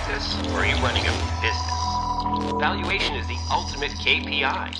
practice or are you running a business? Valuation is the ultimate KPI.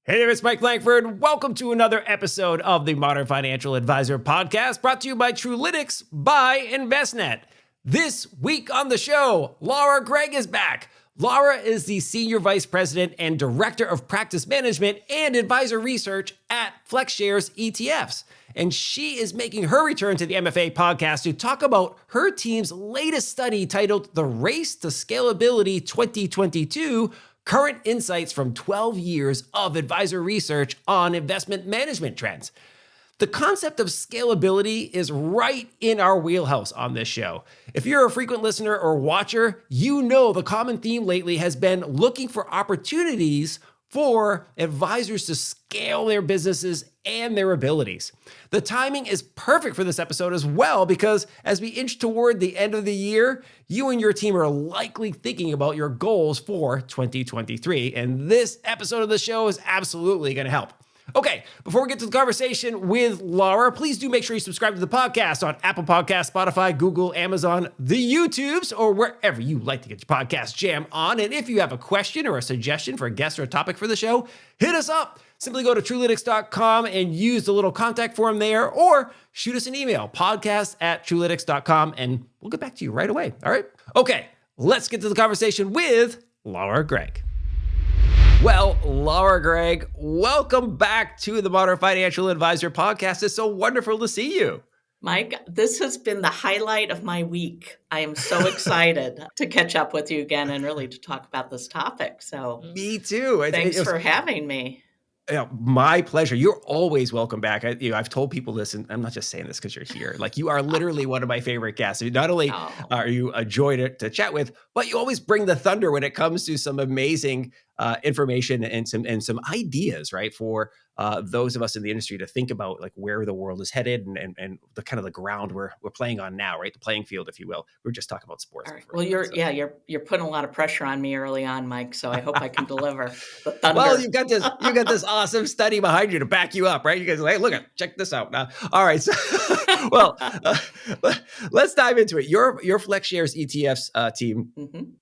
Hey there, it's Mike Langford. Welcome to another episode of the Modern Financial Advisor podcast, brought to you by Trulytics by Envestnet. This week on the show, Gregg is back. Lara is the Senior Vice President and Director of Practice Management and Advisor Research at FlexShares ETFs. And she is making her return to the MFA podcast to talk about her team's latest study titled The Race to Scalability 2022, Current Insights from 12 Years of Advisor Research on Investment Management Trends. The concept of scalability is right in our wheelhouse on this show. If you're a frequent listener or watcher, you know the common theme lately has been looking for opportunities for advisors to scale their businesses and their abilities. The timing is perfect for this episode as well, because as we inch toward the end of the year, you and your team are likely thinking about your goals for 2023, and this episode of the show is absolutely going to help. Okay, before we get to the conversation with Lara, please do make sure you subscribe to the podcast on Apple Podcasts, Spotify, Google, Amazon, the YouTubes, or wherever you like to get your podcast jam on. And if you have a question or a suggestion for a guest or a topic for the show, hit us up. Simply go to trulytics.com and use the little contact form there, or shoot us an email, podcast@trulytics.com, and we'll get back to you right away. All right? Okay, let's get to the conversation with Gregg. Well, Gregg, welcome back to the Modern Financial Advisor podcast. It's so wonderful to see you. Mike, this has been the highlight of my week. I am so excited to catch up with you again and really to talk about this topic. So, me too. Thanks for having me. My pleasure. You're always welcome back. I've told people this, and I'm not just saying this because you're here. Like, you are literally one of my favorite guests. Not only are you a joy to chat with, but you always bring the thunder when it comes to some amazing information and some ideas, right, for those of us in the industry to think about, like, where the world is headed and the kind of the ground we're playing on now, right, the playing field, if you will. We were just talking about sports. All right. Well, you're putting a lot of pressure on me early on, Mike. So I hope I can deliver the thunder. Well, you got this awesome study behind you to back you up, right? You guys are like, hey, check this out. Now, all right. So, well, let's dive into it. Your FlexShares ETFs team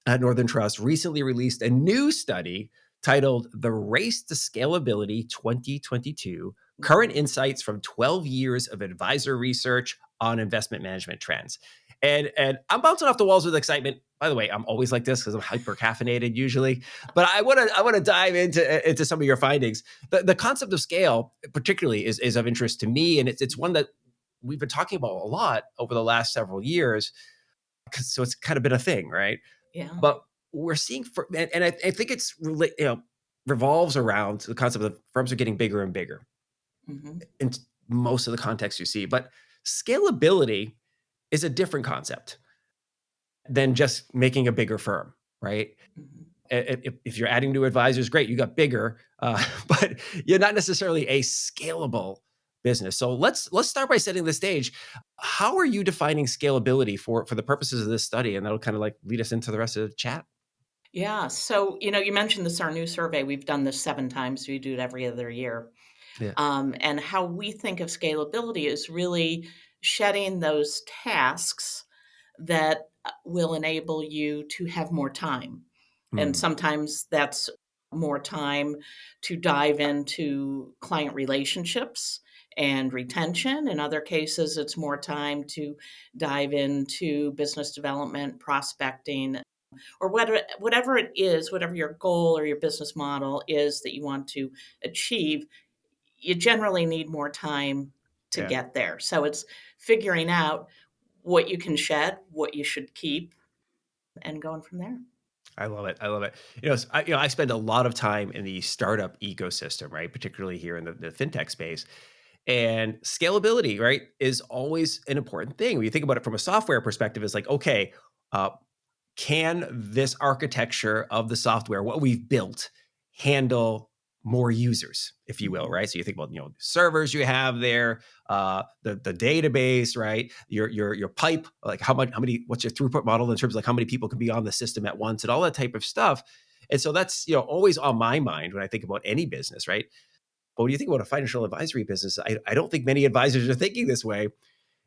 at Northern Trust recently released a new study titled The Race to Scalability 2022, Current Insights from 12 Years of Advisor Research on Investment Management Trends. And I'm bouncing off the walls with excitement. By the way, I'm always like this because I'm hyper caffeinated usually. But I want to dive into some of your findings. The concept of scale, particularly, is of interest to me, and it's one that we've been talking about a lot over the last several years. So it's kind of been a thing, right? Yeah. But we're seeing, and I think it's revolves around the concept of firms are getting bigger and bigger in most of the contexts you see. But scalability is a different concept than just making a bigger firm, right? If you're adding new advisors, great, you got bigger, but you're not necessarily a scalable business. So let's start by setting the stage. How are you defining scalability for the purposes of this study? And that'll kind of like lead us into the rest of the chat. Yeah. So, you mentioned this, our new survey. We've done this 7 times. We do it every other year. Yeah. And how we think of scalability is really shedding those tasks that will enable you to have more time. And sometimes that's more time to dive into client relationships and retention. In other cases, it's more time to dive into business development, prospecting, or whatever it is, whatever your goal or your business model is that you want to achieve, you generally need more time to get there. So it's figuring out what you can shed, what you should keep, and going from there. I love it. I spend a lot of time in the startup ecosystem, right? Particularly here in the fintech space. And scalability, right, is always an important thing. When you think about it from a software perspective, it's like, okay, can this architecture of the software, what we've built, handle more users, if you will, right? So you think about, servers you have there, the database, right? Your pipe, like what's your throughput model in terms of like how many people can be on the system at once and all that type of stuff. And so that's, always on my mind when I think about any business, right? But when you think about a financial advisory business, I don't think many advisors are thinking this way.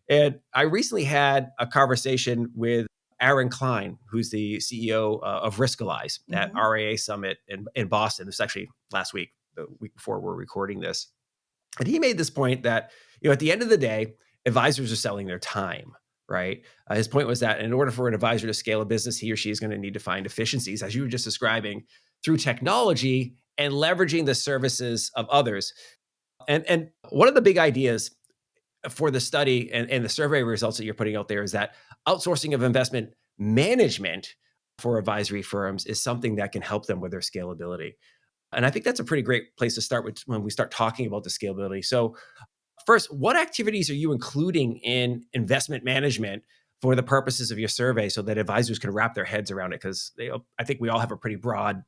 And I recently had a conversation with Aaron Klein, who's the CEO of Riskalyze at Mhm. RIA Summit in Boston. This was actually last week, the week before we're recording this. And he made this point that, at the end of the day, advisors are selling their time, right? His point was that in order for an advisor to scale a business, he or she is going to need to find efficiencies, as you were just describing, through technology and leveraging the services of others. And one of the big ideas for the study and the survey results that you're putting out there is that outsourcing of investment management for advisory firms is something that can help them with their scalability. And I think that's a pretty great place to start with when we start talking about the scalability. So, first, what activities are you including in investment management for the purposes of your survey so that advisors can wrap their heads around it? Because I think we all have a pretty broad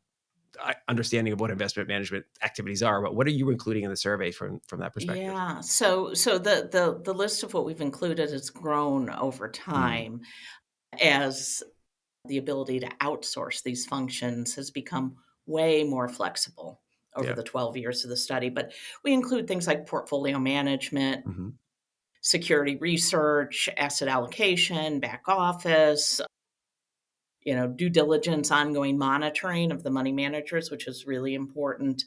understanding of what investment management activities are, but what are you including in the survey from that perspective? Yeah. So the list of what we've included has grown over Mm, time as the ability to outsource these functions has become way more flexible over yeah. the 12 years of the study. But we include things like portfolio management, Hmm. security research, asset allocation, back office, due diligence, ongoing monitoring of the money managers, which is really important.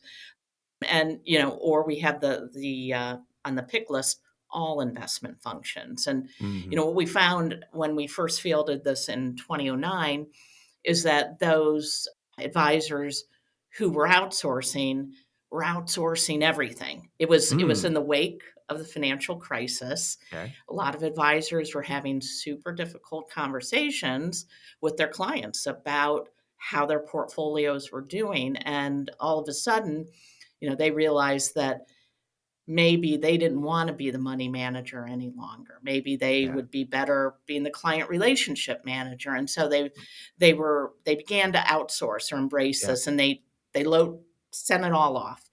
And, or we have the on the pick list, all investment functions. And, Hmm. what we found when we first fielded this in 2009 is that those advisors who were outsourcing everything. It was in Mm, the wake of the financial crisis. okay. A lot of advisors were having super difficult conversations with their clients about how their portfolios were doing, and all of a sudden, they realized that maybe they didn't want to be the money manager any longer. Maybe they Yeah. would be better being the client relationship manager. And so they began to outsource or embrace Yeah. this, and they sent it all off.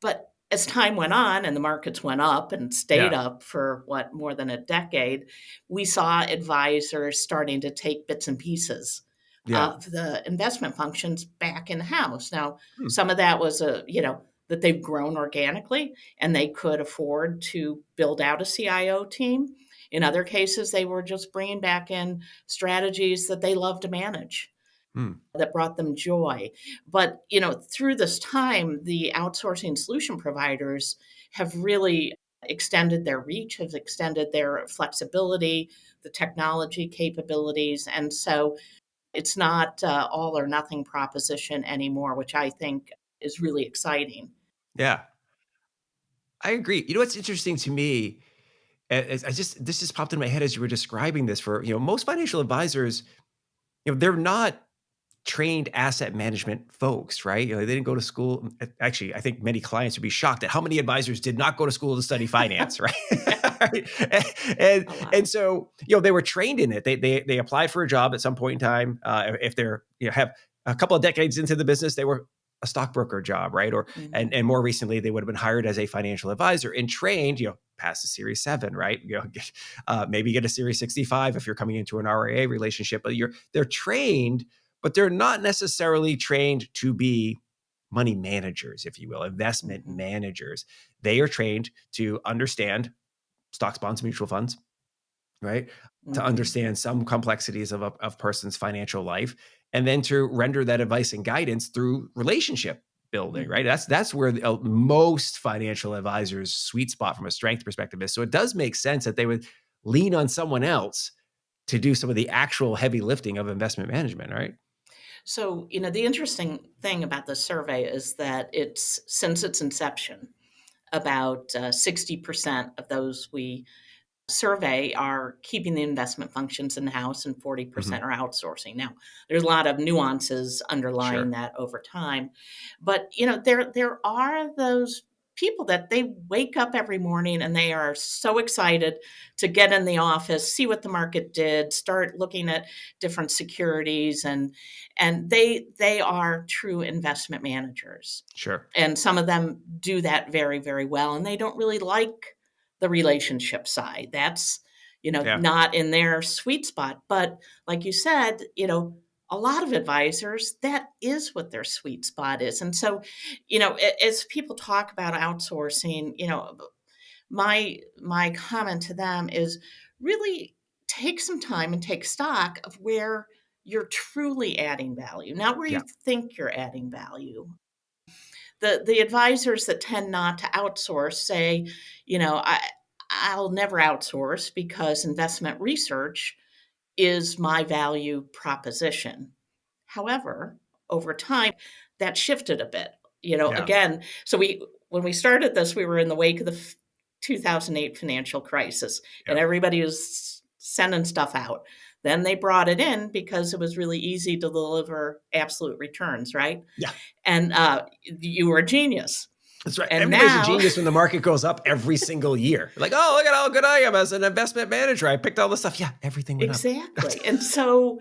But as time went on and the markets went up and stayed Yeah. up for more than a decade, we saw advisors starting to take bits and pieces Yeah. of the investment functions back in house. Now, Hmm. some of that was that they've grown organically and they could afford to build out a CIO team. In other cases, they were just bringing back in strategies that they love to manage, Hmm. that brought them joy. But, through this time, the outsourcing solution providers have really extended their reach, have extended their flexibility, the technology capabilities. And so it's not all or nothing proposition anymore, which I think is really exciting. Yeah. I agree. What's interesting to me, this just popped in my head as you were describing this. For most financial advisors, they're not trained asset management folks, right? They didn't go to school. Actually, I think many clients would be shocked at how many advisors did not go to school to study finance, right? Yeah, Right? and a and lot. so they were trained in it. They applied for a job at some point in time. If they're have a couple of decades into the business, they were a stockbroker job, right? Or Mhm. and more recently, they would have been hired as a financial advisor and trained, past the Series 7, right? Maybe get a Series 65 if you're coming into an RIA relationship, but they're trained, but they're not necessarily trained to be money managers, if you will, investment Mhm. managers. They are trained to understand stocks, bonds, mutual funds, right? To Mhm. understand some complexities of a person's financial life, and then to render that advice and guidance through relationship building, right? Mhm. That's where most financial advisors' sweet spot from a strength perspective is. So it does make sense that they would lean on someone else to do some of the actual heavy lifting of investment management, right? So, the interesting thing about the survey is that it's since its inception, about 60% of those we survey are keeping the investment functions in house and Mhm. 40% are outsourcing. Now, there's a lot of nuances underlying Sure. that over time. But, there are those people that they wake up every morning and they are so excited to get in the office, see what the market did, start looking at different securities, and they are true investment managers. Sure. And some of them do that very, very well, and they don't really like the relationship side. That's, Yeah. not in their sweet spot. But like you said, a lot of advisors, that is what their sweet spot is. And so, as people talk about outsourcing, my comment to them is really take some time and take stock of where you're truly adding value, not where you Yeah. think you're adding value. The advisors that tend not to outsource say, I'll never outsource because investment research is my value proposition. However, over time, that shifted a bit. Yeah. Again, so when we started this, we were in the wake of the 2008 financial crisis, and Yeah. everybody was sending stuff out. Then they brought it in because it was really easy to deliver absolute returns, right? Yeah. And you were a genius. That's right. And Everybody's a now, genius when the market goes up every single year. Like, oh, look at how good I am as an investment manager. I picked all this stuff. Yeah, everything went up. exactly. And so,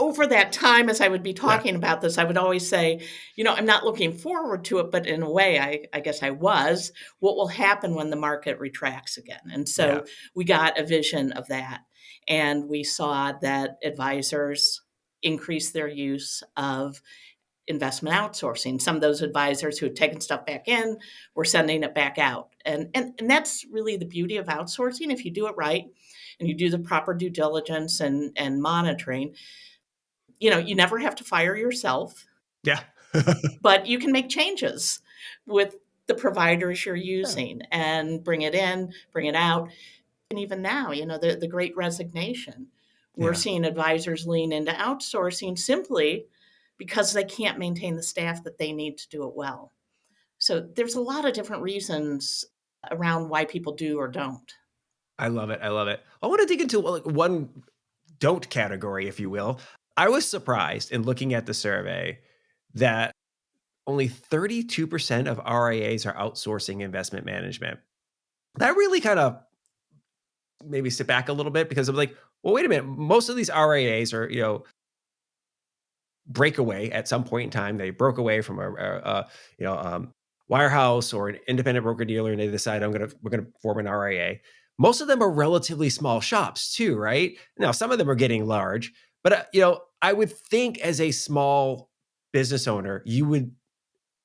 over that time, as I would be Yeah. talking about this, I would always say, I'm not looking forward to it, but in a way, I guess I was. What will happen when the market retracts again? And Yeah. so we got a vision of that. And we saw that advisors increase their use of investment outsourcing. Some of those advisors who had taken stuff back in were sending it back out. And that's really the beauty of outsourcing. If you do it right and you do the proper due diligence and monitoring, you never have to fire yourself, Yeah. but you can make changes with the providers you're Yeah. using and bring it in, bring it out. And even now, the great resignation, we're Yeah. seeing advisors lean into outsourcing simply because they can't maintain the staff that they need to do it well. So there's a lot of different reasons around why people do or don't. I love it. I love it. I want to dig into like one don't category, if you will. I was surprised in looking at the survey that only 32% of RIAs are outsourcing investment management. That really kind of made me sit back a little bit because I'm like, well, wait a minute. Most of these RIAs are, break away at some point in time. They broke away from wirehouse or an independent broker dealer, and they decide we're gonna form an RIA. Most of them are relatively small shops too, right? Now, some of them are getting large, but I would think as a small business owner, you would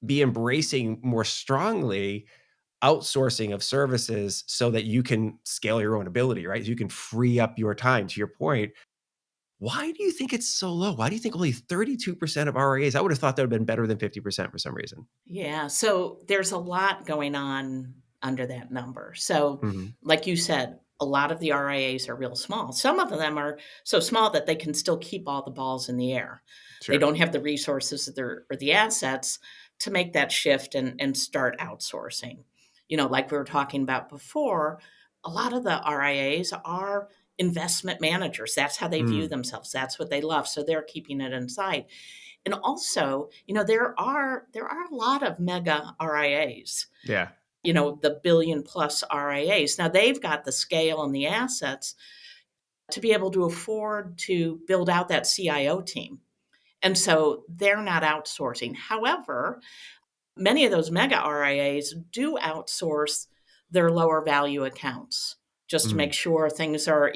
be embracing more strongly outsourcing of services so that you can scale your own ability, right? So you can free up your time. To your point, why do you think it's so low? Why do you think only 32% of RIAs? I would have thought that would have been better than 50% for some reason. Yeah, so there's a lot going on under that number. So, Mhm. like you said, a lot of the RIAs are real small. Some of them are so small that they can still keep all the balls in the air. They Sure. don't have the resources or the assets to make that shift and start outsourcing. Like we were talking about before, a lot of the RIAs are investment managers. That's how they view Mm. themselves. That's what they love. So they're keeping it inside. And also, there are a lot of mega RIAs, Yeah. the billion plus RIAs. Now they've got the scale and the assets to be able to afford to build out that CIO team. And so they're not outsourcing. However, many of those mega RIAs do outsource their lower value accounts just to Mm. make sure things are,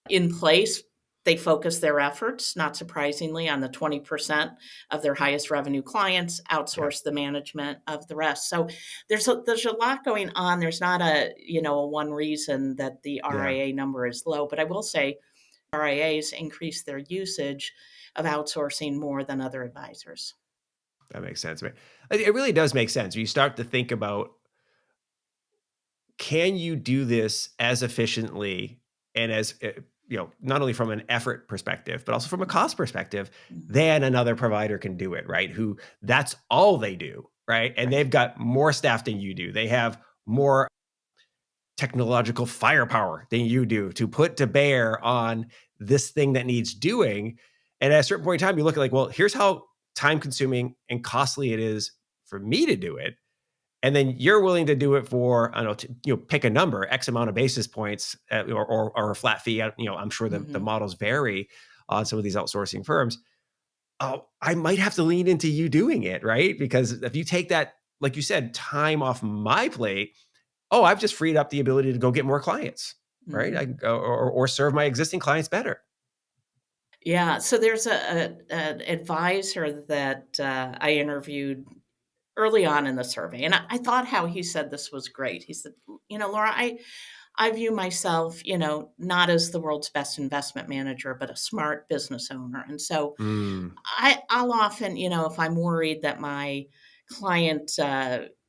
in place. They focus their efforts, not surprisingly, on the 20% of their highest revenue clients, Yeah. outsource the management of the rest. So there's a lot going on. There's not a one reason that the Yeah. RIA number is low, but I will say RIAs increase their usage of outsourcing more than other advisors. That makes sense. It really does make sense. You start to think about, can you do this as efficiently and as not only from an effort perspective but also from a cost perspective Mhm. than another provider can do it, right? Who that's all they do, right? And Right. they've got more staff than you do. They have more technological firepower than you do to put to bear on this thing that needs doing. And at a certain point in time, you look at like, well, here's how time consuming and costly it is for me to do it. And then you're willing to do it for, I don't know, pick a number, X amount of basis points, or a flat fee. I'm sure the Mhm. models vary on some of these outsourcing firms. Oh, I might have to lean into you doing it, right? Because if you take that, like you said, time off my plate, oh, I've just freed up the ability to go get more clients, right? I Mhm. can go or serve my existing clients better. Yeah, so there's an advisor that I interviewed early on in the survey, and I thought how he said this was great. He said, "Laura, I I view myself, not as the world's best investment manager, but a smart business owner. And so Mm, I'll often, if I'm worried that my client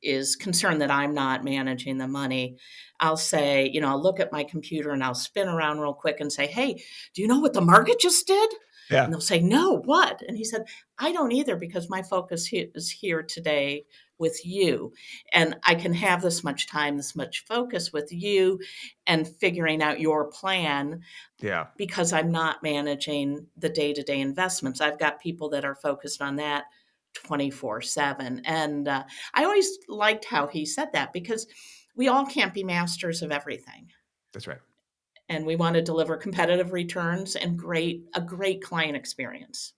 is concerned that I'm not managing the money, I'll say, I'll look at my computer and I'll spin around real quick and say, hey, do you know what the market just did? yeah, And they'll say, no, what? And he said, I don't either, because my focus is here today with you. And I can have this much time, this much focus with you and figuring out your plan yeah. because I'm not managing the day-to-day investments. I've got people that are focused on that 24/7. And I always liked how he said that, because we all can't be masters of everything. That's right. And we want to deliver competitive returns and a great client experience.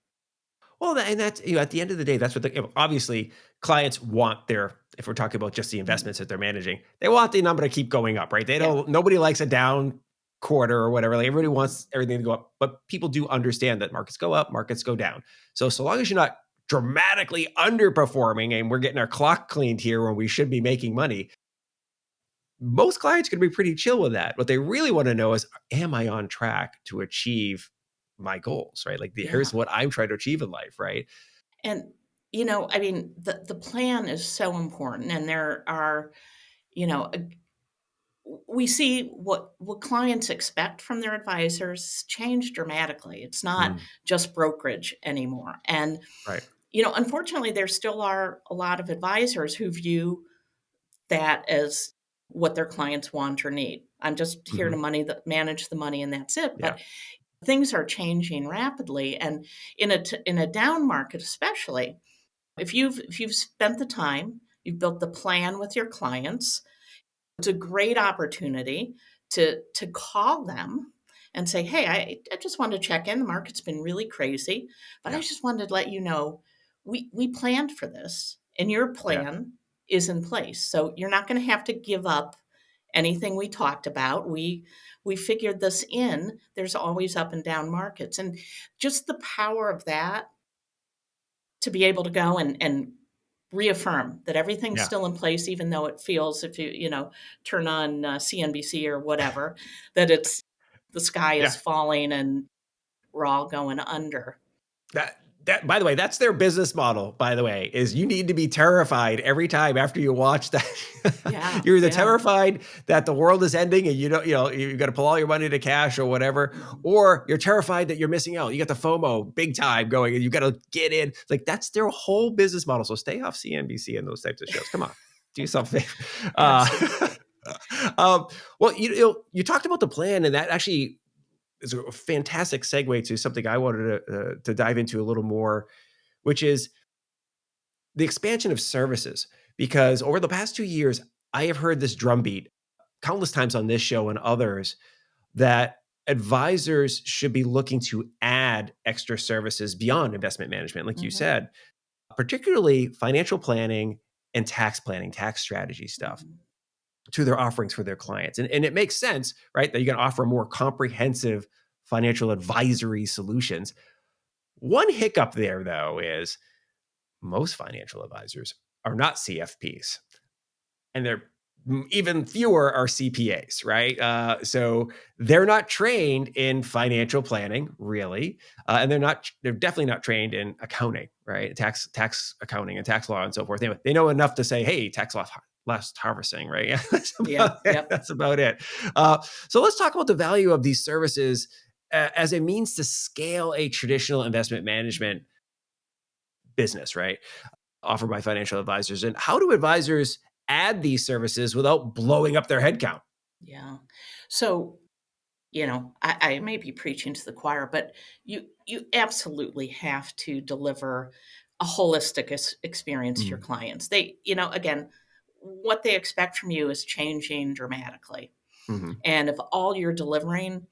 Well, and that's, at the end of the day, that's what obviously clients want if we're talking about just the Mhm. investments that they're managing, they want the number to keep going up, right? Yeah. Nobody likes a down quarter or whatever. Like everybody Mhm. wants everything to go up, but people do understand that markets go up, markets go down. So long as you're not dramatically underperforming and we're getting our clock cleaned here when we should be making money, most clients can be pretty chill with that. What they really want to know is, am I on track to achieve my goals, right? Like here's Yeah. what I'm trying to achieve in life, right? And, I mean, the plan is so important. And there are, you know, we see what clients expect from their advisors change dramatically. It's not Mm, just brokerage anymore. And, right. unfortunately, there still are a lot of advisors who view that as what their clients want or need. I'm just here to Mhm. manage the money, and that's it. Yeah. But things are changing rapidly, and in a down market, especially if you've spent the time, you've built the plan with your clients, it's a great opportunity to call them and say, "Hey, I just wanted to check in. The market's been really crazy, but I Yeah. just wanted to let you know we planned for this, and your Yeah. plan is in place. So you're not going to have to give up anything we talked about. We figured this in. There's always up and down markets, and just the power of that to be able to go and reaffirm that everything's Yeah. still in place, even though it feels, if turn on CNBC or whatever, that it's the sky is Yeah. falling and we're all going under. That by the way, that's their business model, by the way, is you need to be terrified every time after you watch that. Yeah, You're either yeah. terrified that the world is ending and you don't, you got to pull all your money to cash or whatever, Mhm. or you're terrified that you're missing out. You got the FOMO big time going and you got to get in. Like that's their whole business model. So stay off CNBC and those types of shows. Come on, do yourself a favor. Absolutely. Um, well, you talked about the plan, and that actually is a fantastic segue to something I wanted to dive into a little more, which is the expansion of services. Because over the past 2 years, I have heard this drumbeat countless times on this show and others that advisors should be looking to add extra services beyond investment management, like you Mhm, said, particularly financial planning and tax planning, tax strategy stuff mhm. to their offerings for their clients. And it makes sense, right? That you can offer more comprehensive financial advisory solutions. One hiccup there, though, is most financial advisors are not CFPs, and they're even fewer are CPAs, right? So they're not trained in financial planning, really, and they're definitely not trained in accounting, right? Tax accounting and tax law and so forth. They know enough to say, hey, tax loss harvesting, right? Yeah, that's about Yep, it. yep. That's about it. So let's talk about the value of these services as a means to scale a traditional investment management business, right? Offered by financial advisors. And how do advisors add these services without blowing up their headcount? Yeah. So, I may be preaching to the choir, but you absolutely have to deliver a holistic experience to your Mm, clients. They, again, what they expect from you is changing dramatically. mhm. And if all you're delivering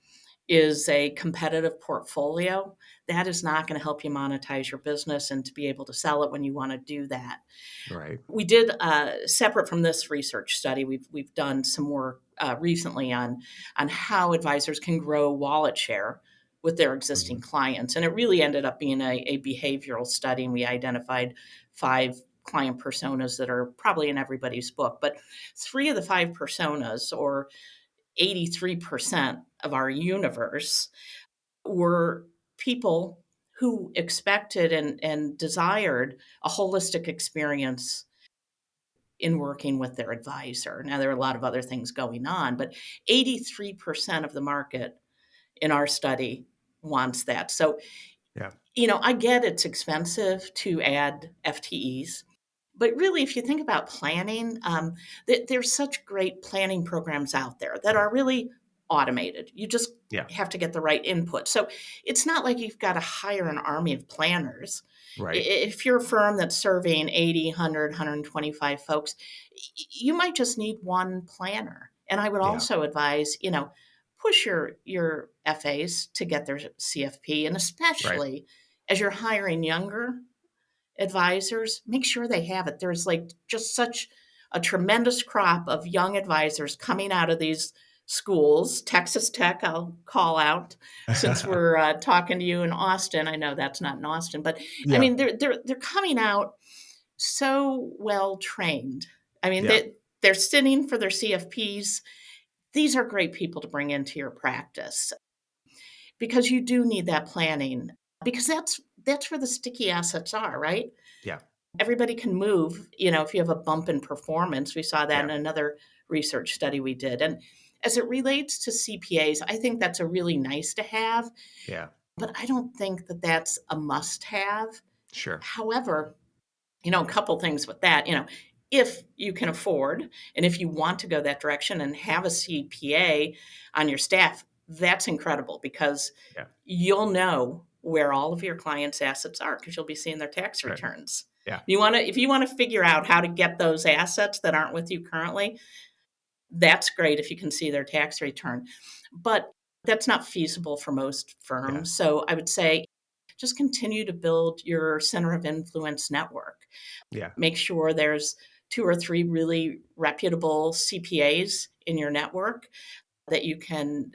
is a competitive portfolio, that is not going to help you monetize your business and to be able to sell it when you want to do that. Right. We did, separate from this research study, we've done some work recently on how advisors can grow wallet share with their existing Mhm. clients, and it really ended up being a behavioral study. And we identified 5 client personas that are probably in everybody's book, but 3 of the 5 personas, or 83% of our universe were people who expected and desired a holistic experience in working with their advisor. Now, there are a lot of other things going on, but 83% of the market in our study wants that. So, Yeah. I get it's expensive to add FTEs, but really, if you think about planning, there's such great planning programs out there that are really automated. You just Yeah. have to get the right input. So it's not like you've got to hire an army of planners. Right. If you're a firm that's serving 80, 100, 125 folks, you might just need one planner. And I would Yeah. also advise, push your FAs to get their CFP, and Right. especially as you're hiring younger advisors, make sure they have it. There's like just such a tremendous crop of young advisors coming out of these schools. Texas Tech, I'll call out since we're talking to you in Austin. I know that's not in Austin, but I Yeah. mean they're coming out so well trained. I mean Yeah. they're sitting for their CFPs. These are great people to bring into your practice because you do need that planning because that's where the sticky assets are, right? Yeah. Everybody can move, if you have a bump in performance. We saw that Yeah. in another research study we did. And as it relates to CPAs, I think that's a really nice to have, Yeah. but I don't think that that's a must have. Sure. However, a couple things with that, if you can afford and if you want to go that direction and have a CPA on your staff, that's incredible because Yeah. you'll know where all of your clients' assets are because you'll be seeing their tax Right. returns. Yeah. If you want to figure out how to get those assets that aren't with you currently, that's great if you can see their tax return. But that's not feasible for most Yeah. firms. So I would say just continue to build your center of influence network. Yeah. Make sure there's 2 or 3 really reputable CPAs in your network that you can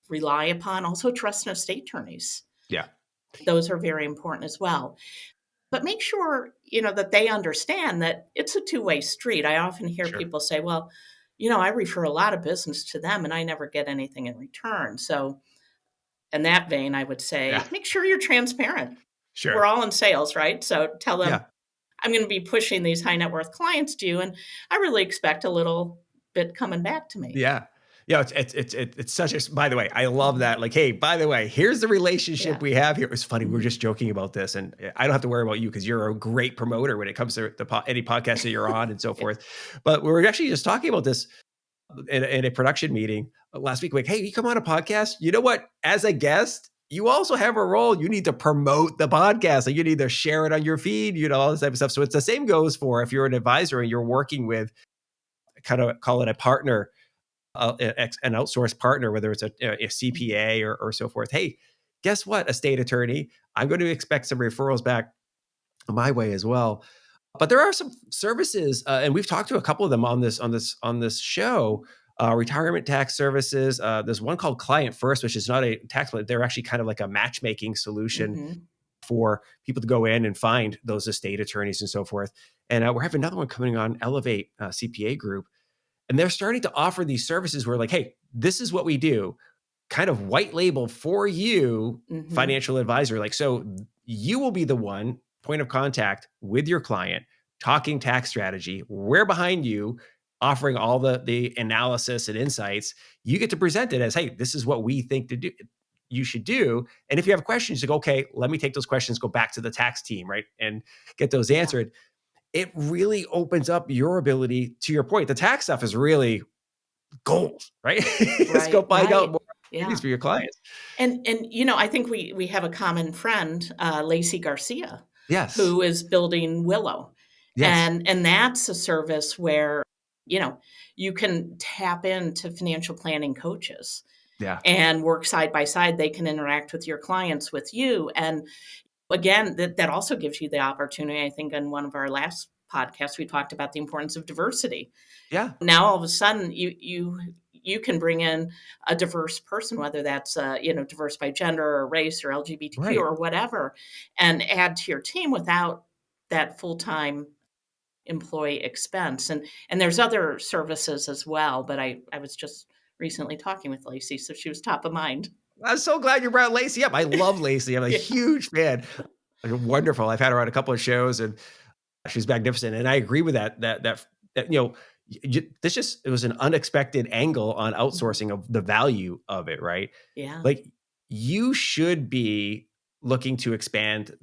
rely upon. Also, trust and estate attorneys. Yeah. Those are very important as well. But make sure, that they understand that it's a two-way street. I often hear Sure. people say, well, I refer a lot of business to them and I never get anything in return. So in that vein, I would Yeah. say, make sure you're transparent. We're Sure. all in sales, right? So tell them, Yeah. I'm going to be pushing these high net worth clients to you, and I really expect a little bit coming back to me. Yeah. Yeah, it's such a by the way, I love Mhm. that. Like, hey, by the way, here's the relationship Yeah. we have here. It's funny, we were Mhm. just joking about this, and I don't have to worry about you because you're a great promoter when it comes to any podcast that you're on and so Yeah. forth. But we were actually just talking about this in a production meeting last week. Like, hey, you come on a podcast. You know what? As a guest, you also have a role. You need to promote the podcast. Like, you need to share it on your feed. All this type of stuff. So it's the same goes for if you're an advisor and you're working with kind of call it a partner, an outsourced partner, whether it's a Mhm. CPA or so forth. Hey, guess what? A state attorney. I'm going to expect some referrals back my way as well. But there are some services, and we've talked to a couple of them on this show. Retirement tax services. There's one called Client First, which is not a tax, but they're actually kind of like a matchmaking solution Mhm. for people to go in and find those estate attorneys and so forth. And we're having another one coming on Elevate CPA Group, and they're starting to offer these services where like, hey, this is what we do, kind of white label for you, Mhm. financial advisor. Like, so you will be the one point of contact with your client, talking tax strategy. We're behind you, offering all the analysis and insights. You get to present it as, hey, this is what we think to do. You should do. And if you have questions, you go, okay, let me take those questions, go back to the tax team, right? And get those Yeah. answered. It really opens up your ability. To your point, the tax stuff is really gold, right? Just go Right. find out Right. more opportunities Yeah. for your clients. And I think we have a common friend, Lacey Garcia, Yes. who is building Willow, Yes. and that's a service where you know you can tap into financial planning coaches Yeah. and work side by side. They can interact with your clients, with you, and again, that also gives you the opportunity. I think in one of our last podcasts, we talked about the importance of diversity. Yeah. Now all of a sudden you can bring in a diverse person, whether that's diverse by gender or race or LGBTQ Right. or whatever, and add to your team without that full-time employee expense. And there's other services as well, but I was just recently talking with Lacey, so she was top of mind. I'm so glad you brought Lacey up. I love Lacey. I'm a Yeah. huge fan. Wonderful. I've had her on a couple of shows, and she's magnificent. And I agree with that, this it was an unexpected angle on Mhm. outsourcing of the value of it, right? Yeah. Like, you should be looking to expand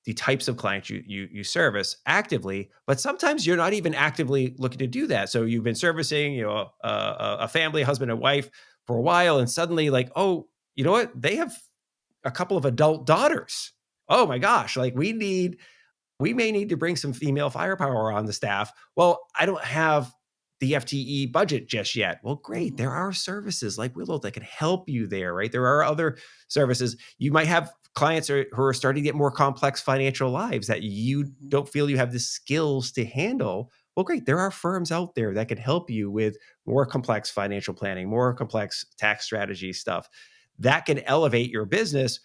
the types of clients you service actively, but sometimes you're not even actively looking to do that. So you've been servicing, a family, husband and wife for a while, and suddenly, like, oh, you know what? They have a couple of adult daughters. Oh my gosh! Like, we may need to bring some female firepower on the staff. Well, I don't have the FTE budget just yet. Well, great. There Mhm. are services like Willow that can help you there, right? There are other services. You might have clients who are starting to get more complex financial lives that you Mhm. don't feel you have the skills to handle. Well, great. There are firms out there that can help you with more complex financial planning, more complex tax strategy stuff that can elevate your business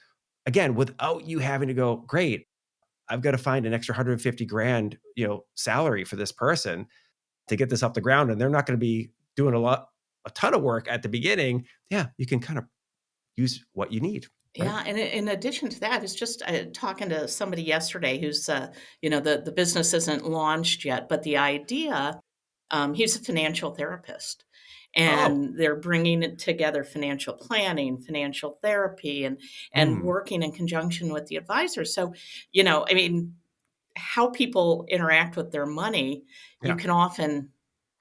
again without you having to go, great, I've got to find an extra 150 grand, salary for this person to get this off the ground. And they're not going to be doing a ton of work at the beginning. Yeah. You can kind of use what you need. Right. Yeah, and in addition to that, it's just talking to somebody yesterday who's, the business isn't launched yet, but the idea, he's a financial therapist, Oh, and they're bringing it together financial planning, financial therapy, and hmm. working in conjunction with the advisor. So, I mean, how people interact with their money, you Yeah. can often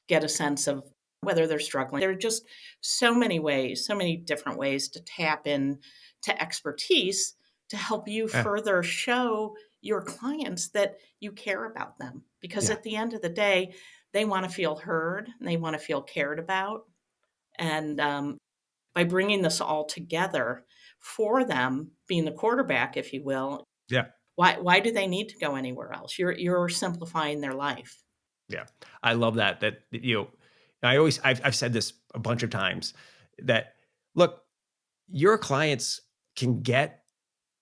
get a sense of whether they're struggling. There are just so many ways, so many different ways to tap in to expertise to help you Yeah. further show your clients that you care about them. Because Yeah. at the end of the day, they want to feel heard and they want to feel cared about. And by bringing this all together for them, being the quarterback, if you will, Yeah. why do they need to go anywhere else? You're simplifying their life. Yeah. I love I've said this a bunch of times that look, your clients can get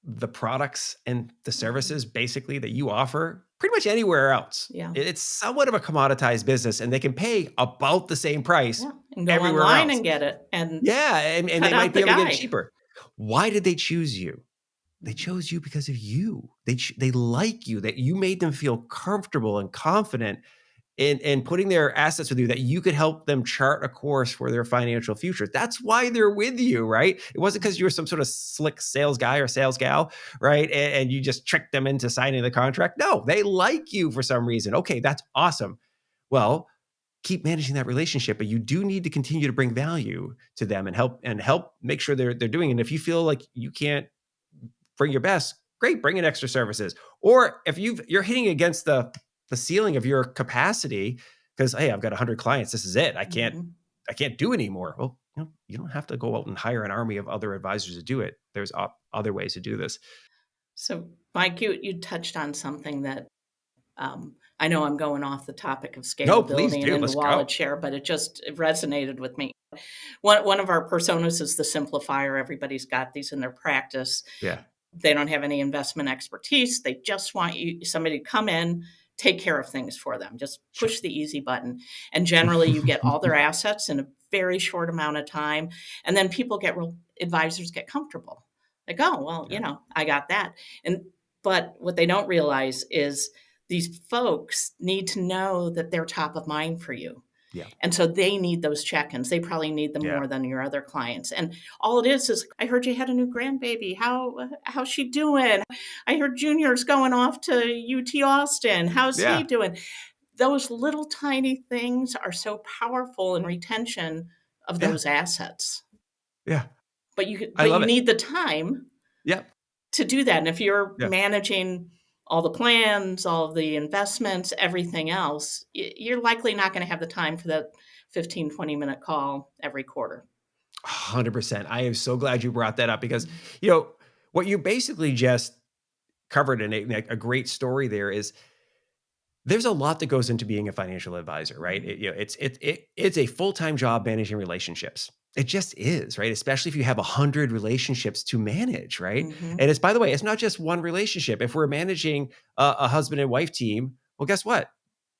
the products and the Mhm. services basically that you offer pretty much anywhere else. Yeah. It's somewhat of a commoditized business and they can pay about the same price Yeah, and go everywhere online else. and get it and Yeah, and cut they out might be the able to get it guy. cheaper. Why did they choose you? They Mhm. chose you because of you. They like you, that you made them feel comfortable and confident in putting their assets with you, that you could help them chart a course for their financial future. That's why they're with you, right? It wasn't because you were some sort of slick sales guy or sales gal, right? And you just tricked them into signing the contract. No, they like you for some reason. Okay, that's awesome. Well, keep managing that relationship, but you do need to continue to bring value to them and help make sure they're doing it. And if you feel like you can't bring your best, great, bring in extra services. Or if you're hitting against the ceiling of your capacity because hey, I've got 100 clients, this is it. Mhm. I can't do anymore. Well, you don't have to go out and hire an army of other advisors to do it. There's other ways to do this. So, Mike, you touched on something that, I know I'm going off the topic of No, please scalability and do. into Let's go. wallet share, but it resonated with me. One of our personas is the simplifier. Everybody's got these in their practice. Yeah. They don't have any investment expertise. They just want somebody to come in, take care of things for them. Just Sure. push the easy button. And generally you get all their assets in a very short amount of time. And then advisors get comfortable. Like, oh, well, Yeah. I got that. And but what they don't realize is these folks need to know that they're top of mind for you. Yeah. And so they need those check-ins. They probably need them Yeah. more than your other clients. And all it is, I heard you had a new grandbaby. How's she doing? I heard Junior's going off to UT Austin. How's he Yeah. doing? Those little tiny things are so powerful in retention of Yeah. those assets. Yeah. I But love you it. need the time Yep. to do that. And if you're Yeah. managing all the plans, all of the investments, everything else, you're likely not going to have the time for that 15, 20-minute call every quarter. 100%. I am so glad you brought that up because, Mhm. you know, what you basically just covered in a great story there is there's a lot that goes into being a financial advisor, right? Mhm. It's a full-time job managing relationships. It just is, right? Especially if you have 100 relationships to manage, right? Mhm. And it's, by the way, it's not just one relationship. If we're managing a husband and wife team, well, guess what?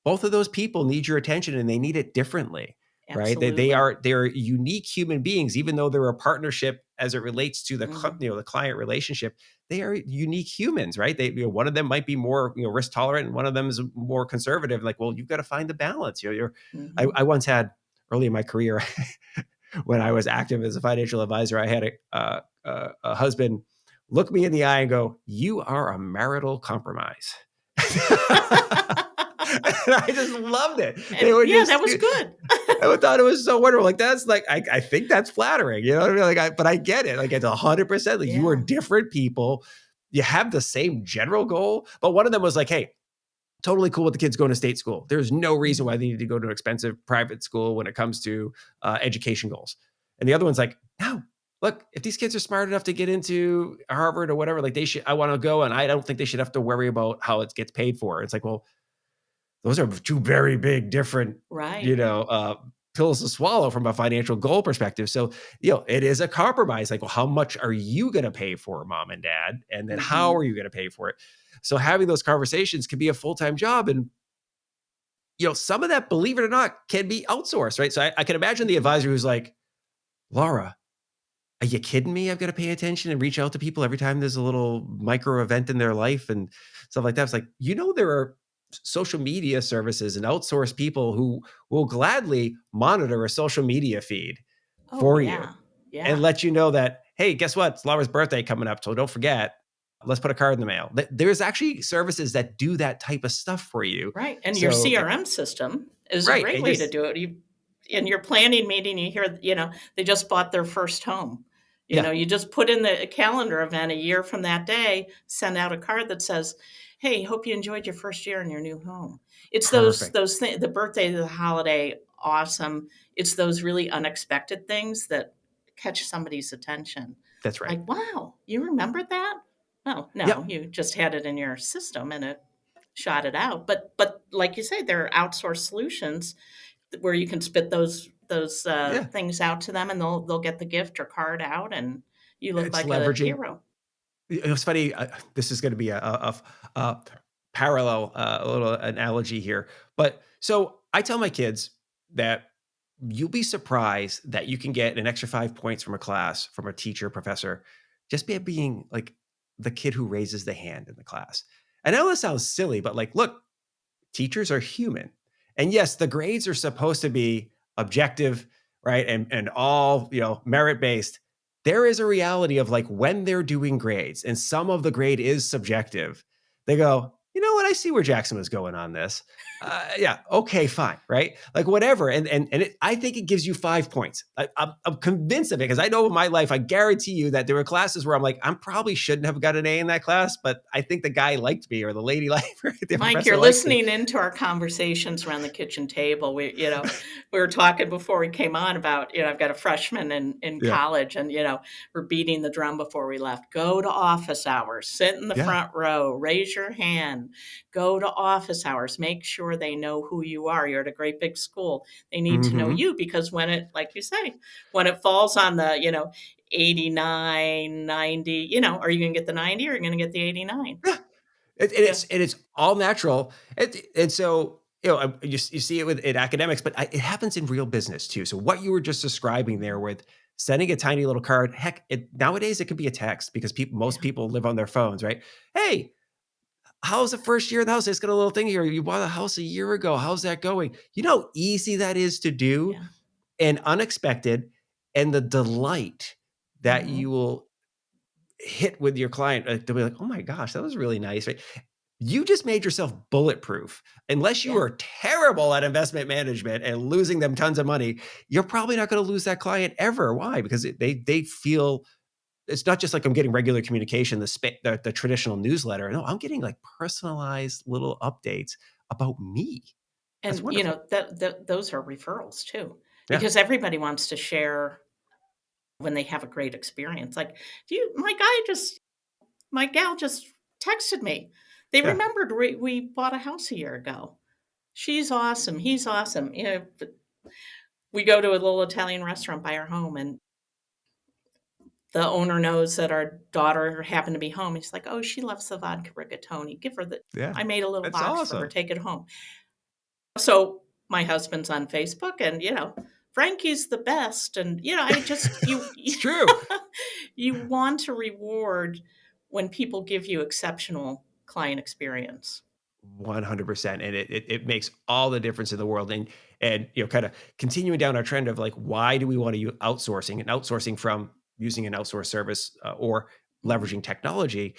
Both of those people need your attention and they need it differently, right? Absolutely. They're unique human beings, even though they're a partnership as it relates to the Mhm. the client relationship. They are unique humans, right? One of them might be more risk tolerant, and one of them is more conservative. Like, well, you've got to find the balance. Mhm. I once had early in my career when I was active as a financial advisor, I had a husband look me in the eye and go, "You are a marital compromise." And I just loved it. They And were yeah, just that was good. I thought it was so wonderful. Like, that's like, I think that's flattering, you know what I mean? Like, but I get it. Like, it's 100%. Like, you are Yeah. different people. You have the same general goal, but one of them was like, "Hey, totally cool with the kids going to state school. There's no reason why Mhm. they need to go to an expensive private school when it comes to education goals." And the other one's like, "No, look, if these kids are smart enough to get into Harvard or whatever, like, they should. I want to go, and I don't think they should have to worry about how it gets paid for." It's like, well, those are two very big different, you Right. know, uh, pills to swallow from a financial goal perspective. So, it is a compromise. Like, well, how much are you going to pay for, mom and dad? And then how are Mhm. you going to pay for it? So having those conversations can be a full-time job. And, some of that, believe it or not, can be outsourced, right? So I can imagine the Mhm. advisor who's like, "Laura, are you kidding me? I've got to pay attention and reach out to people every time there's a little micro event in their life and stuff like that." It's like, there are social media services and outsourced people who will gladly monitor a social media feed Oh, for you yeah. and Yeah. let you know that, "Hey, guess what? It's Laura's birthday coming up. So don't forget, let's put a card in the mail." There's actually services that do that type of stuff for you. Right, and your So, CRM system is a right. great I way to just, do it. You in your planning meeting, you hear, they just bought their first home. yeah, You just put in the calendar event a year from that day, send out a card that says, "Hey, hope you enjoyed your first year in your new home." It's perfect. the birthday, the holiday, awesome. It's those really unexpected things that catch somebody's attention. That's right. Like, "Wow, you remembered that?" Well, no, Yep. you just had it in your system and it shot it out. But like you say, there are outsourced solutions where you can spit those Yeah. things out to them, and they'll get the gift or card out, and you look It's like a leveraging. hero. It's funny. This is going to be a parallel, a little analogy here. But so I tell my kids that you'll be surprised that you can get an extra 5 points from a class, from a teacher, professor, just by being like the kid who raises the hand in the class. I know this sounds silly, but like, look, teachers are human. And yes, the grades are supposed to be objective, right? And all, merit based. There is a reality of like when they're doing grades and some of the grade is subjective. They go, "You know what? I see where Jackson was going on this. Yeah, okay, fine, right? Like whatever." I think it gives you 5 points. I'm convinced of it because I know in my life, I guarantee you that there were classes where I'm like, I probably shouldn't have got an A in that class, but I think the guy liked me or the lady liked me, the Mike, professor you're liked me. listening into our conversations around the kitchen table. We were talking before we came on about, I've got a freshman in Yeah. college, and, we're beating the drum before we left. Go to office hours, sit in the Yeah. front row, raise your hand, go to office hours, make sure they know who you are. You're at a great big school. They need to know Mhm. you because when it, like you say, when it falls on the, 89, 90, are you going to get the 90 or are you going to get the 89? Yeah. Yeah. And it's all natural. And so, you see it with in academics, but it happens in real business too. So what you were just describing there Mhm. with sending a tiny little card, heck, nowadays it could be a text because most Yeah. people live on their phones, right? "Hey, how's the first year of the house?" It's got a little thing here. "You bought a house a year ago. How's that going?" You know how easy that is to do Yeah. and unexpected, and the delight that you Mhm. will hit with your client. They'll be like, "Oh my gosh, that was really nice." Right? You just made yourself bulletproof. Unless you Yeah. are terrible at investment management and losing them tons of money, you're probably not going to lose that client ever. Why? Because they feel it's not just like I'm getting regular communication, the traditional newsletter. No, I'm getting like personalized little updates about me. That's And, wonderful. that those are referrals too, Yeah, because everybody wants to share when they have a great experience. Like, "Do you my gal just texted me. They yeah, remembered we bought a house a year ago. She's awesome. He's awesome." But we go to a little Italian restaurant by our home, and the owner knows that our daughter happened to be home. He's like, "Oh, she loves the vodka rigatoni. Give her the yeah. I made a little That's box for her. awesome. Take it home." So, my husband's on Facebook and, Frankie's the best. And, I just, It's true. you want to reward when people give you exceptional client experience. 100%. And it makes all the difference in the world. And kind of continuing down our trend of like, why do we want to use outsourcing from using an outsourced service or Mhm. leveraging technology?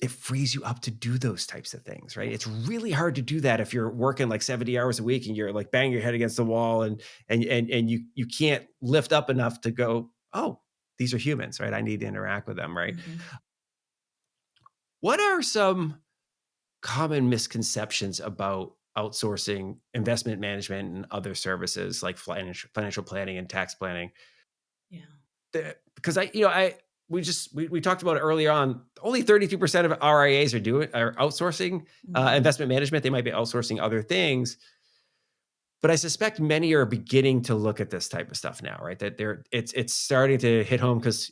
It frees you up to do those types of things, right? Yeah. It's really hard to do that if you're working like 70 hours a week and you're like banging your head against the wall and you can't lift up enough to go, oh, these are humans, right? I need to interact with them, right? Mhm. What are some common misconceptions about outsourcing investment management and other services like financial planning and tax planning? Yeah. Because we talked about it earlier on. Only 32% of RIAs are outsourcing Mhm. investment management. They might be outsourcing other things, but I suspect many are beginning to look at this type of stuff now, right? That it's starting to hit home because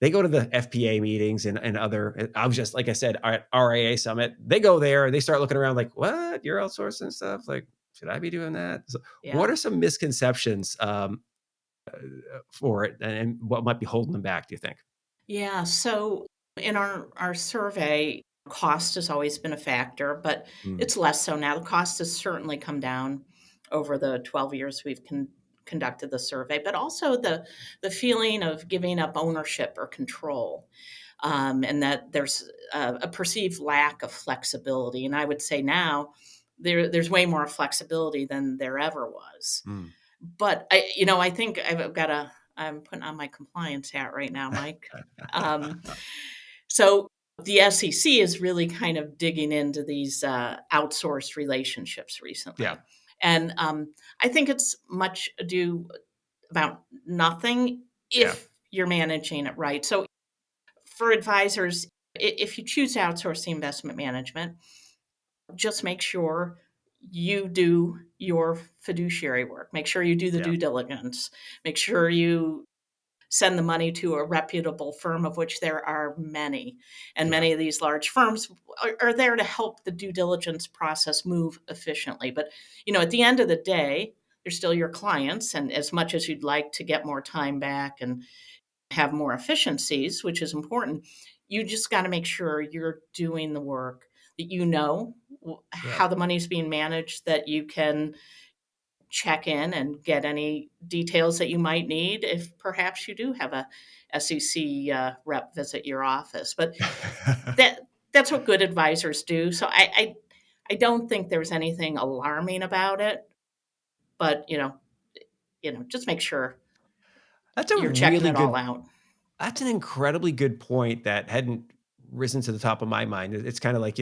they go to the FPA meetings and other. I was just like I said at RIA summit. They go there and they start looking around like, what? You're outsourcing stuff? Like, should I be doing that? So what Yeah. are some misconceptions for it, and what might be holding them back? Do you think? Yeah. So in our survey, cost has always been a factor, but Mm, it's less so now. The cost has certainly come down over the 12 years we've conducted the survey, but also the feeling of giving up ownership or control, and that there's a perceived lack of flexibility. And I would say now there's way more flexibility than there ever was. mm. But I think I'm putting on my compliance hat right now, Mike. Um, so the SEC is really kind of digging into these outsourced relationships Yeah, recently. And I think it's much ado about nothing yeah, if you're managing it right. So for advisors, if you choose to outsource the investment management, just make sure you do your fiduciary work. Make sure you do the yeah, due diligence. Make sure you send the money to a reputable firm, of which there are many. And yeah. many of these large firms are there to help the due diligence process move efficiently. But, at the end of the day, they're still your clients. And as much as you'd like to get more time back and have more efficiencies, which is important, you just got to make sure you're doing the work, that Yep. how the money's being managed, that you can check in and get any details that you might need if perhaps you do have a SEC rep visit your office. But that's what good advisors do. So I don't think there's anything alarming about it, but just make sure That's a you're checking really it all good out. That's an incredibly good point that hadn't risen to the top of my mind. It's kind of like,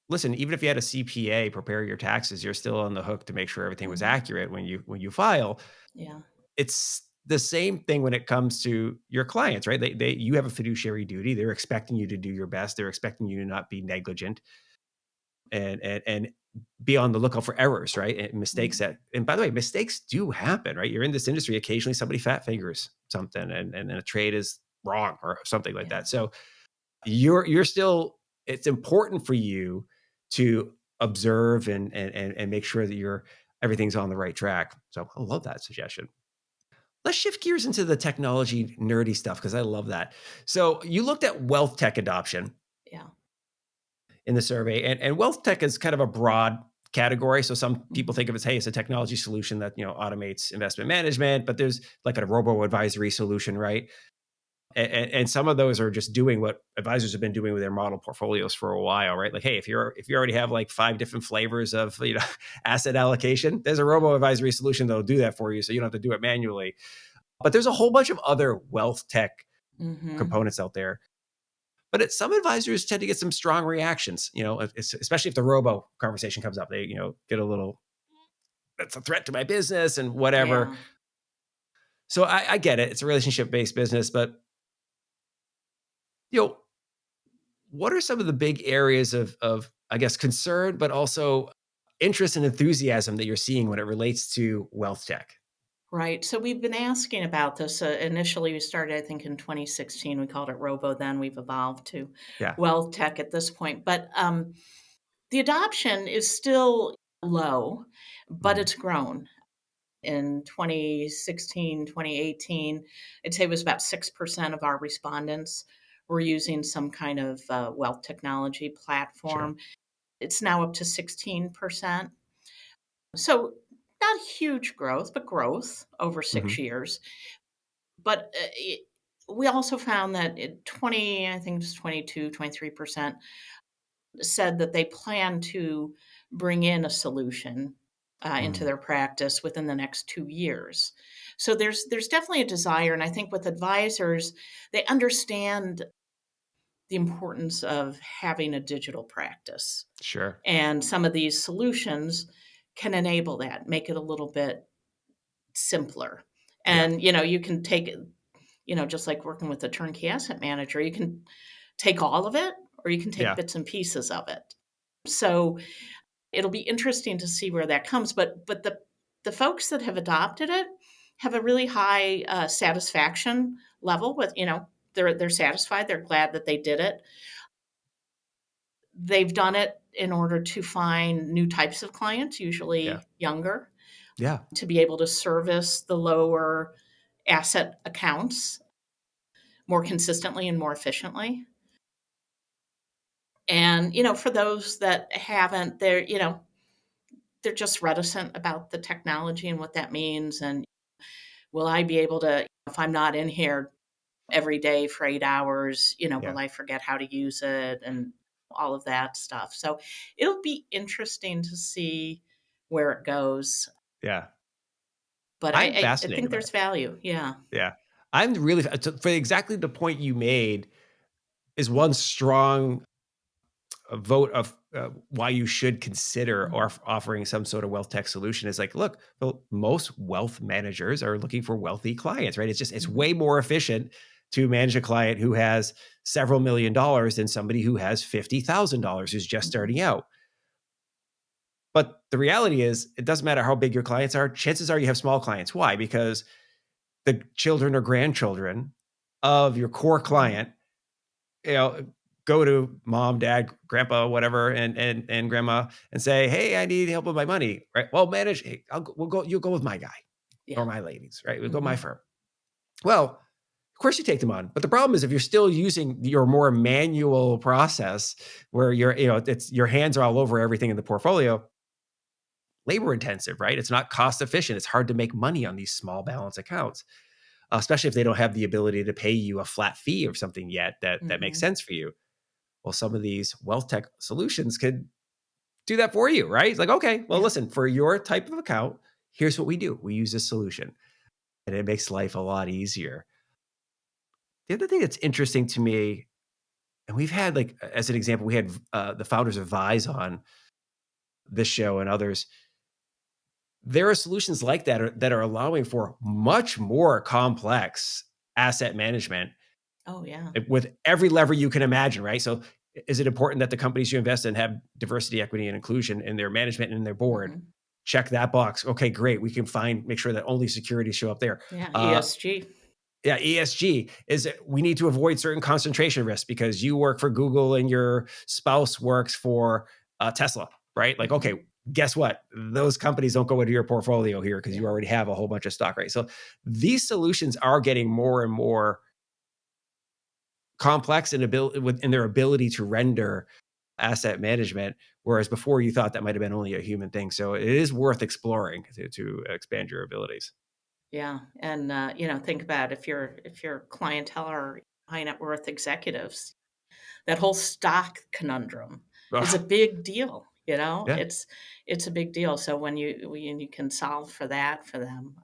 listen, even if you had a CPA prepare your taxes, you're still on the hook to make sure everything was Mhm. accurate when you file. Yeah. It's the same thing when it comes to your clients, right? You have a fiduciary duty. They're expecting you to do your best. They're expecting you to not be negligent and be on the lookout for errors, right? And mistakes Mhm. and by the way, mistakes do happen, right? You're in this industry. Occasionally somebody fat fingers something and a trade is wrong or something like Yeah. that. So you're still it's important for you to observe and make sure that everything's on the right track. So I love that suggestion. Let's shift gears into the technology nerdy stuff because I love that. So you looked at wealth tech adoption Yeah. in the survey, and wealth tech is kind of a broad category. So some people Mhm. think of it as, hey, it's a technology solution that automates investment management, but there's like a robo advisory solution, right? And some of those are just doing what advisors have been doing with their model portfolios for a while, right? Like, hey, if you already have like 5 different flavors of asset allocation, there's a Yeah. robo advisory solution that'll do that for you, so you don't have to do it manually. But there's a whole bunch of other wealth tech Mhm. components out there. But some advisors tend to get some strong reactions, especially if the robo conversation comes up. They get a little, that's a threat to my business and whatever. Yeah. So I get it. It's a relationship based business, but you know what are some of the big areas of I guess concern, but also interest and enthusiasm that you're seeing when it relates to wealth tech? Right. So we've been asking about this. Initially, we started, I think, in 2016. We called it Robo. Then we've evolved to Yeah. Wealth Tech at this point. But the adoption is still low, but Mm. it's grown. In 2016, 2018, I'd say it was about 6% of our respondents were using some kind of wealth technology Sure. platform. It's now up to 16%. So not huge growth, but growth over Hmm. 6 years. But we also found that 20, I think it was 22, 23% said that they plan to bring in a solution into Mm. their practice within the next 2 years. So there's definitely a desire, and I think with advisors, they understand the importance of having a digital practice, Sure. and some of these solutions can enable that, make it a little bit simpler. Yeah. And you can take it, just like working with a turnkey asset manager, you can take all of it or you can take Yeah. bits and pieces of it. So it'll be interesting to see where that comes. But the folks that have adopted it have a really high satisfaction level with they're satisfied. They're glad that they did it. They've done it in order to find new types of clients, Yeah. usually younger, Yeah. to be able to service the lower asset accounts more consistently and more efficiently. And for those that haven't, they're just reticent about the technology and what that means. And will I be able to, if I'm not in here every day for 8 hours, Yeah. will I forget how to use it and all of that stuff? So it'll be interesting to see where it goes. Yeah. But I'm I think fascinated by there's it. value. Yeah. Yeah. I'm really for exactly the point you made is one strong vote of why you should consider or Mhm. offering some sort of wealth tech solution is like, look, well, most wealth managers are looking for wealthy clients, right? It's Mhm. way more efficient to manage a client who has several $1,000,000 than somebody who has $50,000 who's just Mhm. starting out. But the reality is, it doesn't matter how big your clients are. Chances are you have small clients. Why? Because the children or grandchildren of your core Mhm. client, you know, go to mom, dad, grandpa, whatever, and grandma, and say, "Hey, I need help with my money." Right? Well, manage. Hey, we'll go. You'll go with my guy or Yeah. my ladies. Right? We'll go my Mhm. firm. Well, of course you take them on, but the problem is if you're still using your more manual process where it's your hands are all over everything in the portfolio, labor intensive, right? It's not cost efficient. It's hard to make money on these small balance accounts, especially if they don't have the ability to pay you a flat fee or something yet that makes Mhm. sense for you. Well, some of these wealth tech solutions could do that for you, right? It's like, okay, well, Yeah. listen, for your type of account, here's what we do. We use this solution, and it makes life a lot easier. The other thing that's interesting to me, and we've had like as an example, we had the founders of Vise on this show and others. There are solutions like that are allowing for much more complex asset management Oh, yeah. with every lever you can imagine, right? So, is it important that the companies you invest in have diversity, equity, and inclusion in their management and in their board? Mhm. Check that box. Okay, great. We can make sure that only securities show up there. Yeah. Uh, ESG. yeah, ESG is that we need to avoid certain concentration risks because you work for Google and your spouse works for Tesla, right? Like, okay, Mhm. guess what? Those companies don't go into your portfolio here because you Yeah. already have a whole bunch of stock, right? So these solutions are getting more and more complex in their ability to render asset management, whereas before you thought that might have been only a human thing. So it is worth exploring to expand your abilities. Yeah, and, think about if your clientele are high net worth executives, that whole stock conundrum is a Ugh, big deal, yeah, It's a big deal, so when you can solve for that for them,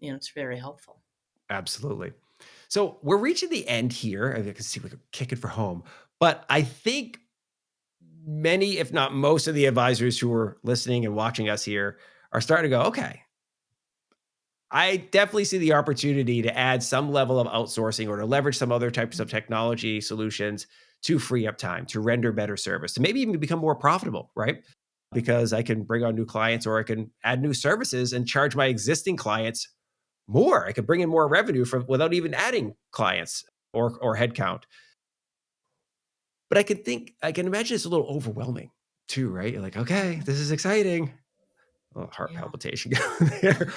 it's very helpful. absolutely. So we're reaching the end here. I can see we could kick it for home, but I think many, if not most, of the advisors who are listening and watching us here are starting to go, okay, I definitely see the opportunity to add some level of outsourcing or to leverage some other types of Mhm. technology solutions to free up time, to render better service, to maybe even become more profitable, right? Because I can bring on new clients or I can add new services and charge my existing clients more. I could bring in more revenue from without even adding clients or headcount. But I can imagine it's a little overwhelming too, right? You're like, okay, Mhm. this is exciting. Oh, heart Yeah. palpitation going there.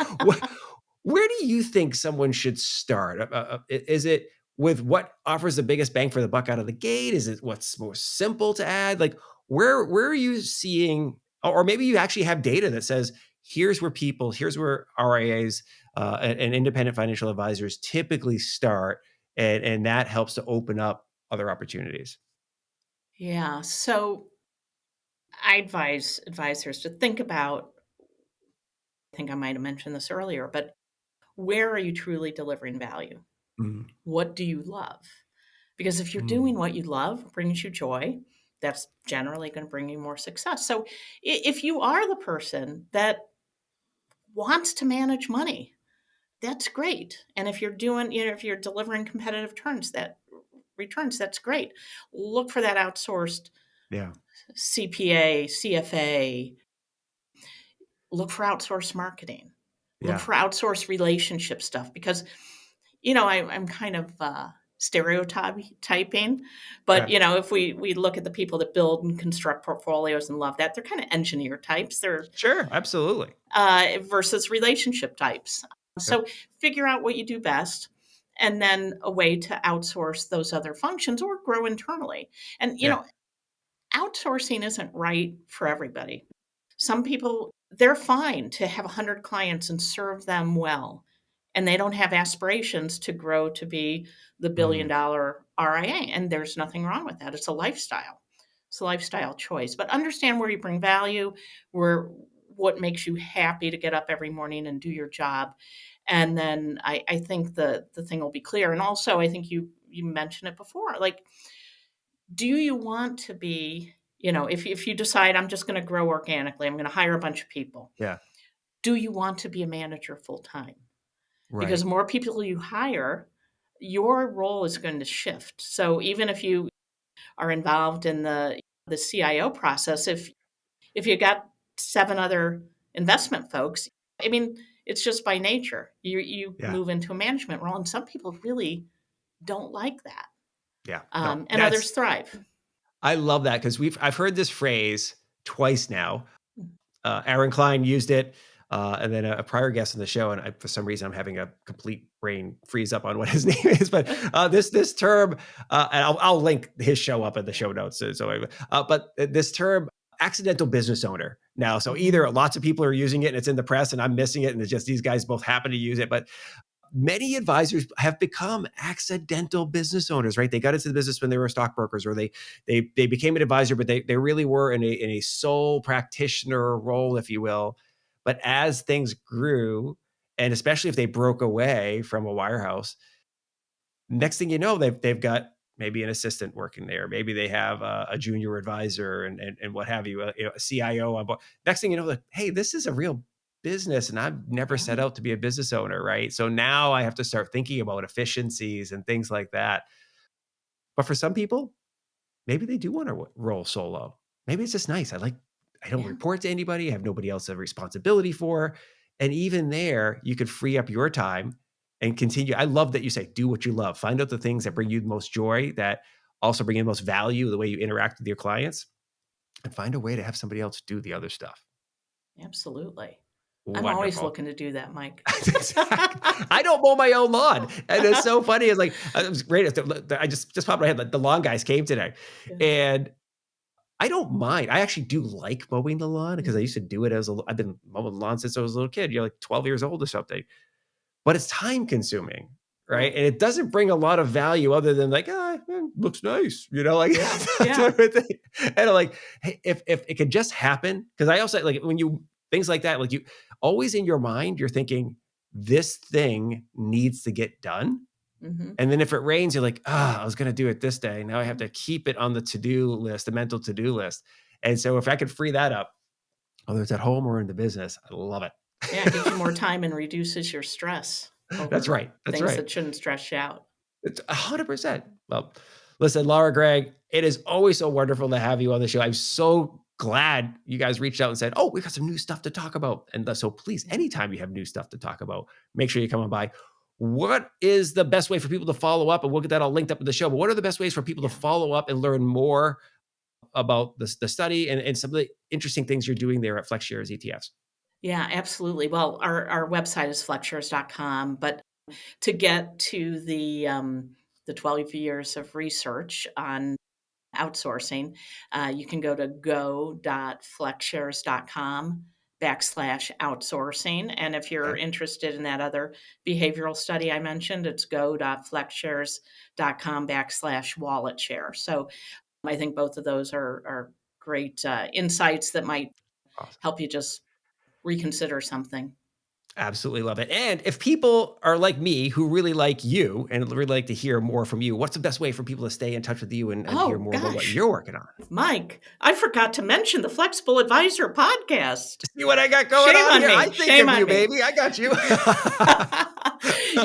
Where do you think someone should start? Is it with what offers the biggest bang for the buck out of the gate? Is it what's most simple to add? Like, where are you seeing, or maybe you actually have data that says, here's where RIAs and independent financial advisors typically start, and that helps to open up other opportunities. Yeah. So I advise advisors to think about, I think I might have mentioned this earlier, but where are you truly delivering value? Mm, What do you love? Because if you're doing mm, what you love, brings you joy, that's generally going to bring you more success. So if you are the person that wants to manage money, that's great. And if you're doing, if you're delivering competitive returns, that's great. Look for that outsourced yeah, CPA, CFA, look for outsourced marketing, look yeah, for outsourced relationship stuff because, I'm kind of stereotyping, but okay, if we look at the people that build and construct portfolios and love that, they're kind of engineer types. They're sure, absolutely, versus relationship types. yep, So figure out what you do best and then a way to outsource those other functions or grow internally. And, yeah, outsourcing isn't right for everybody. Some people, they're fine to have 100 clients and serve them well. And they don't have aspirations to grow to be the mm, billion-dollar RIA. And there's nothing wrong with that. It's a lifestyle. It's a lifestyle choice. But understand where you bring value, where what makes you happy to get up every morning and do your job. And then I think the thing will be clear. And also I think you mentioned it before. Like, do you want to be, if you decide I'm just going to grow organically, I'm going to hire a bunch of people. yeah, Do you want to be a manager full time? Because right, the more people you hire, your role is going to shift. So even if you are involved in the CIO process, if you got 7 other investment folks, I mean, it's just by nature. You yeah, move into a management role, and some people really don't like that, yeah. No, and others thrive. I love that because I've heard this phrase twice now. Aaron Klein used it, and then a prior guest on the show, and for some reason I'm having a complete brain freeze up on what his name is. But this term, and I'll link his show up in the show notes. But this term, accidental business owner. Now, so Mhm. either lots of people are using it and it's in the press, and I'm missing it, and it's just these guys both happen to use it, but many advisors have become accidental business owners, right? They got into the business when they were stockbrokers, or they became an advisor, but they really were in a sole practitioner role, if you will. But as things grew, and especially if they broke away from a wirehouse, next thing you know, they've got maybe an assistant working there. Maybe they have a junior advisor and what have you, a CIO on board. Next thing you know, like, hey, this is a real business, and I've never Yeah. set out to be a business owner, right? So now I have to start thinking about efficiencies and things like that. But for some people, maybe they do want to roll solo. Maybe it's just nice. I don't Yeah. report to anybody. I have nobody else to have responsibility for. And even there, you could free up your time and continue. I love that you say, do what you love. Find out the things that bring you the most joy, that also bring you the most value, the way you interact with your clients, and find a way to have somebody else do the other stuff. Absolutely. I'm always Wonderful. looking to do that, Mike. I don't mow my own lawn, and it's so funny. It's like it was great. I just popped in my head. Like the lawn guys came today, Yeah. and I don't mind. I actually do like mowing the lawn because I Mhm. used to do it I've been mowing the lawn since I was a little kid. You're like 12 years old or something, but it's time consuming, right? And Right. it doesn't bring a lot of value other than like, looks nice, like Yeah. that's Yeah. what I think. And I'm like, hey, if it could just happen, because I also like when you things like that, like you always in your mind, you're thinking this thing needs to get done. Mhm. And then if it rains, you're like, I was going to do it this day. Now I have to keep it on the to-do list, the mental to-do list. And so if I could free that up, whether it's at home or in the business, I love it. Yeah, it gives you more time and reduces your stress That's over right. That's things right. that shouldn't stress you out. It's 100%. Well, listen, Laura, Gregg, it is always so wonderful to have you on the show. I'm so glad you guys reached out and said, we got some new stuff to talk about. And so please, Yeah. anytime you have new stuff to talk about, make sure you come on by. What is the best way for people to follow up? And we'll get that all linked up in the show. But what are the best ways for people to Yeah. follow up and learn more about the study and some of the interesting things you're doing there at FlexShares ETFs? Yeah, absolutely. Well, our website is flexshares.com, but to get to the 12 years of research on outsourcing, you can go to go.flexshares.com/outsourcing. And if you're Okay. interested in that other behavioral study I mentioned, it's go.flexshares.com/wallet share. So I think both of those are great insights that might Awesome. help you just reconsider something. Absolutely love it. And if people are like me who really like you and really like to hear more from you, what's the best way for people to stay in touch with you and hear Oh, more about what gosh, you're working on? Mike, I forgot to mention the Flexible Advisor podcast. See what I got going Shame on on here? I me. think Shame of on you, me. baby. I got you.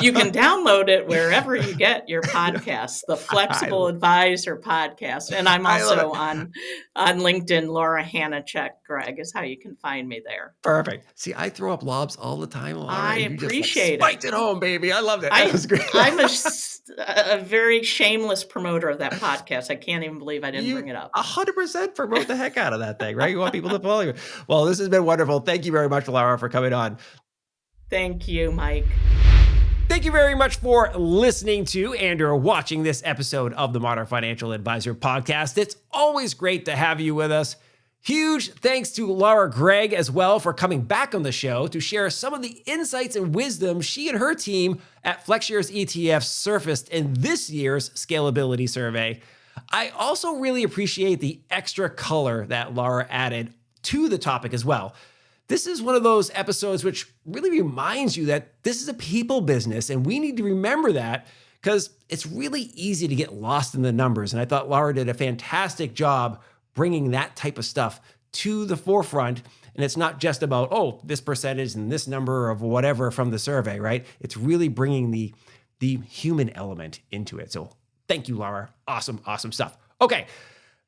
You can download it wherever you get your podcasts, the I, Flexible Advisor podcast. And I'm I love also it. on LinkedIn. Laura Hanachek Gregg is how you can find me there. Perfect. See, I throw up lobs all the time, Laura, I and you just like appreciate it. spiked it home, baby. I loved it. That was great. I'm a very shameless promoter of that podcast. I can't even believe I didn't You bring it up. 100% promote the heck out of that thing, right? You want people to follow you. Well, this has been wonderful. Thank you very much, Laura, for coming on. Thank you, Mike. Thank you very much for listening to and/or watching this episode of the Modern Financial Advisor podcast. It's always great to have you with us. Huge thanks to Lara Gregg as well for coming back on the show to share some of the insights and wisdom she and her team at FlexShares ETFs surfaced in this year's Scalability survey. I also really appreciate the extra color that Lara added to the topic as well. This is one of those episodes which really reminds you that this is a people business, and we need to remember that because it's really easy to get lost in the numbers. And I thought Lara did a fantastic job bringing that type of stuff to the forefront. And it's not just about, oh, this percentage and this number of whatever from the survey, right? It's really bringing the human element into it. So thank you, Lara. Awesome, awesome stuff. Okay.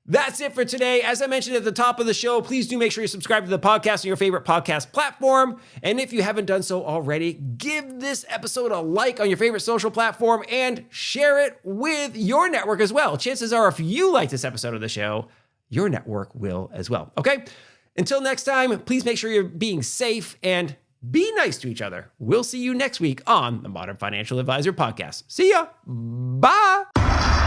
That's it for today. As I mentioned at the top of the show, please do make sure you subscribe to the podcast on your favorite podcast platform. And if you haven't done so already, give this episode a like on your favorite social platform and share it with your network as well. Chances are, if you like this episode of the show, your network will as well. Okay? Until next time, please make sure you're being safe and be nice to each other. We'll see you next week on the Modern Financial Advisor podcast. See ya. Bye.